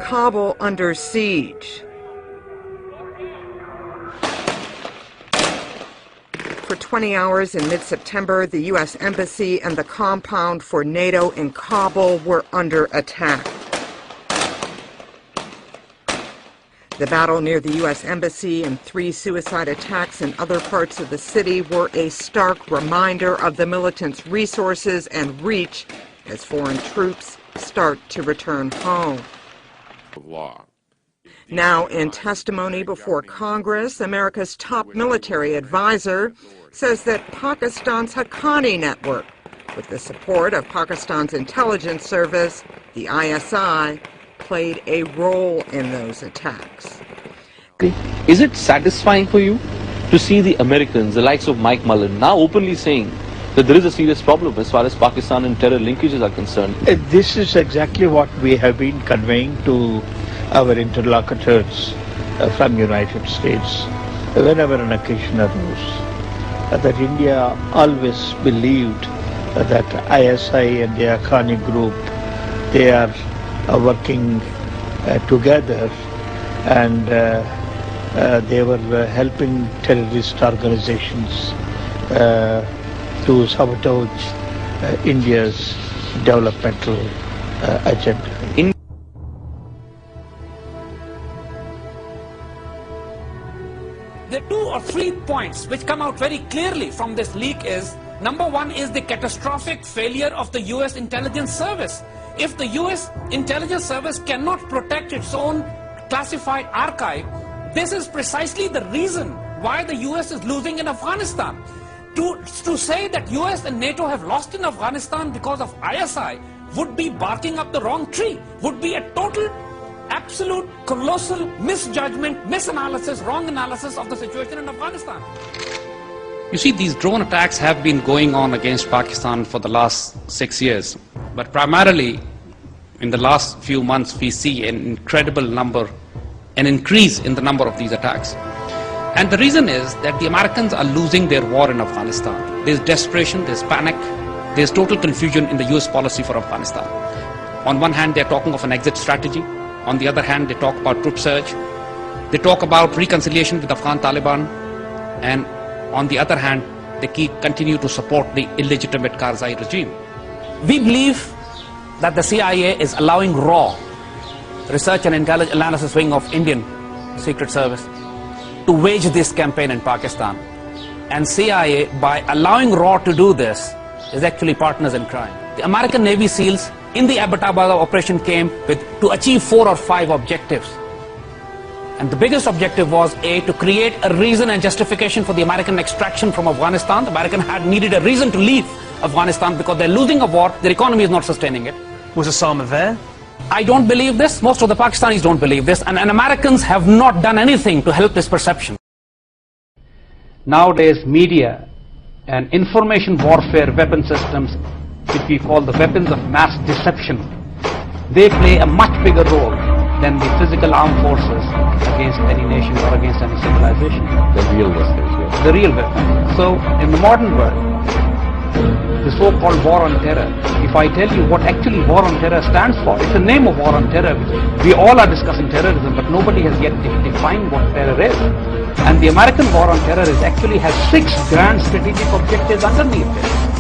Kabul under siege. For 20 hours in mid-September, the U.S. Embassy and the compound for NATO in Kabul were under attack. The battle near the U.S. Embassy and 3 suicide attacks in other parts of the city were a stark reminder of the militants' resources and reach as foreign troops start to return home. Now, in testimony before Congress, America's top military advisor says that Pakistan's Haqqani network, with the support of Pakistan's intelligence service, the ISI, played a role in those attacks. Is it satisfying for you to see the Americans, the likes of Mike Mullen, now openly saying that there is a serious problem as far as Pakistan and terror linkages are concerned? This is exactly what we have been conveying to our interlocutors from United States whenever an occasion arose, that India always believed that ISI and the Haqqani group, they are working together, and they were helping terrorist organizations to sabotage India's developmental agenda. The 2 or 3 points which come out very clearly from this leak is, number 1 is the catastrophic failure of the US intelligence service. If the US intelligence service cannot protect its own classified archive, this is precisely the reason why the US is losing in Afghanistan. To say that US and NATO have lost in Afghanistan because of ISI would be barking up the wrong tree, would be a total, absolute, colossal misjudgment, misanalysis, wrong analysis of the situation in Afghanistan. You see, these drone attacks have been going on against Pakistan for the last 6 years. But primarily, in the last few months, we see an incredible number, an increase in the number of these attacks. And the reason is that the Americans are losing their war in Afghanistan. There's desperation, there's panic, there's total confusion in the US policy for Afghanistan. On one hand, they're talking of an exit strategy. On the other hand, they talk about troop surge. They talk about reconciliation with Afghan Taliban. And on the other hand, they continue to support the illegitimate Karzai regime. We believe that the CIA is allowing RAW, Research and Intelligence Analysis Wing of Indian Secret Service, to wage this campaign in Pakistan. And CIA, by allowing RAW to do this, is actually partners in crime. The American Navy SEALs in the Abbottabad operation came to achieve 4 or 5 objectives. And the biggest objective was to create a reason and justification for the American extraction from Afghanistan. The Americans needed a reason to leave Afghanistan because they're losing a war, their economy is not sustaining it. Was Osama there? I don't believe this, most of the Pakistanis don't believe this, and Americans have not done anything to help this perception. Nowadays, media and information warfare weapon systems, which we call the weapons of mass deception, they play a much bigger role than the physical armed forces against any nation or against any civilization. The real weapons, yes. The real weapons. So, in the modern world, the so-called war on terror, if I tell you what actually war on terror stands for, it's the name of war on terror. We all are discussing terrorism, but nobody has yet defined what terror is. And the American war on terror has 6 grand strategic objectives underneath it.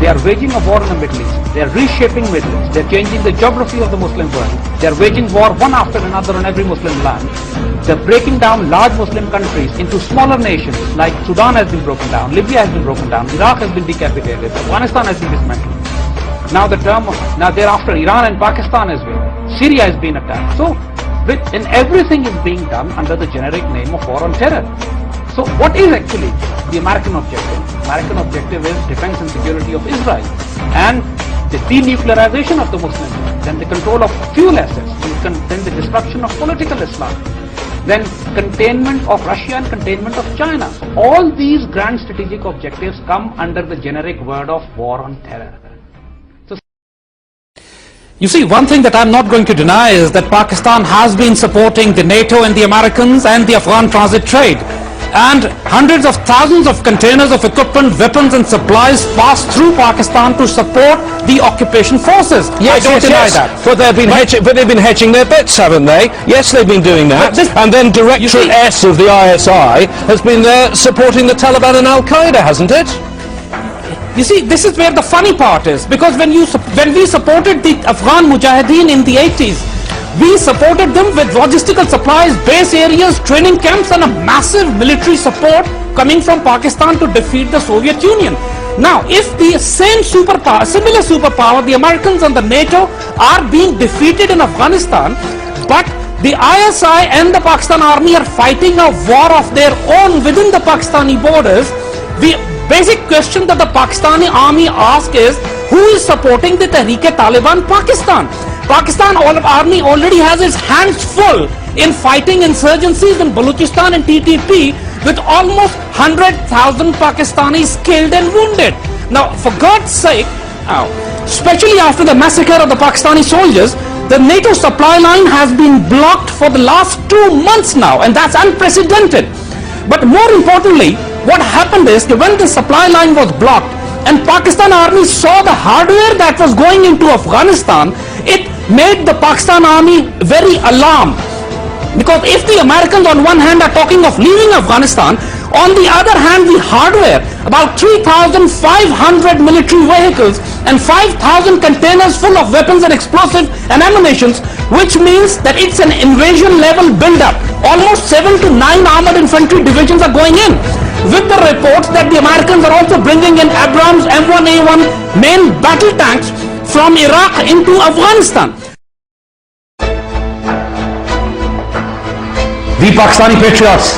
They are waging a war in the Middle East. They are reshaping Middle East. They are changing the geography of the Muslim world. They are waging war one after another on every Muslim land. They are breaking down large Muslim countries into smaller nations, like Sudan has been broken down, Libya has been broken down, Iraq has been decapitated, Afghanistan has been dismantled. Now thereafter Iran and Pakistan as well. Syria has been attacked. So, and everything is being done under the generic name of war on terror. So what is actually the American objective? American objective is defense and security of Israel, and the denuclearization of the Muslim world, then the control of fuel assets, then the destruction of political Islam, then containment of Russia and containment of China. So all these grand strategic objectives come under the generic word of war on terror. You see, one thing that I'm not going to deny is that Pakistan has been supporting the NATO and the Americans and the Afghan transit trade. and hundreds of thousands of containers of equipment, weapons and supplies passed through Pakistan to support the occupation forces. Yes, I don't deny yes. that. But they've been hedging their bets, haven't they? Yes, they've been doing that. And then Directorate S of the ISI has been there supporting the Taliban and Al-Qaeda, hasn't it? You see, this is where the funny part is, because when we supported the Afghan Mujahideen in the 80s, we supported them with logistical supplies, base areas, training camps and a massive military support coming from Pakistan to defeat the Soviet Union. Now, if the same superpower, similar superpower, the Americans and the NATO are being defeated in Afghanistan, but the ISI and the Pakistan army are fighting a war of their own within the Pakistani borders, the basic question that the Pakistani army asks is, who is supporting the Tehreek-e-Taliban Pakistan? Pakistan army already has its hands full in fighting insurgencies in Balochistan and TTP with almost 100,000 Pakistanis killed and wounded. Now, for God's sake, especially after the massacre of the Pakistani soldiers, the NATO supply line has been blocked for the last 2 months now, and that's unprecedented. But more importantly, what happened is that when the supply line was blocked and Pakistan army saw the hardware that was going into Afghanistan, it made the Pakistan army very alarmed. Because if the Americans on one hand are talking of leaving Afghanistan, on the other hand the hardware, about 3,500 military vehicles and 5,000 containers full of weapons and explosives and ammunitions, which means that it's an invasion level build-up. Almost 7 to 9 armored infantry divisions are going in. With the reports that the Americans are also bringing in Abrams M1A1 main battle tanks from Iraq into Afghanistan. We Pakistani patriots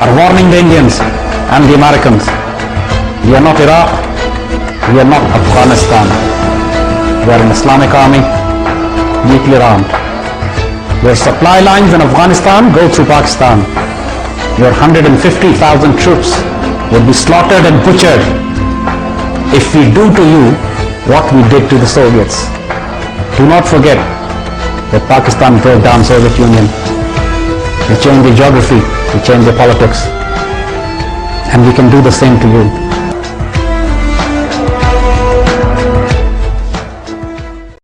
are warning the Indians and the Americans. We are not Iraq, we are not Afghanistan. We are an Islamic army, nuclear armed. Where supply lines in Afghanistan go through Pakistan. Your 150,000 troops will be slaughtered and butchered if we do to you what we did to the Soviets. Do not forget that Pakistan broke down Soviet Union. We changed the geography, we changed the politics, and we can do the same to you.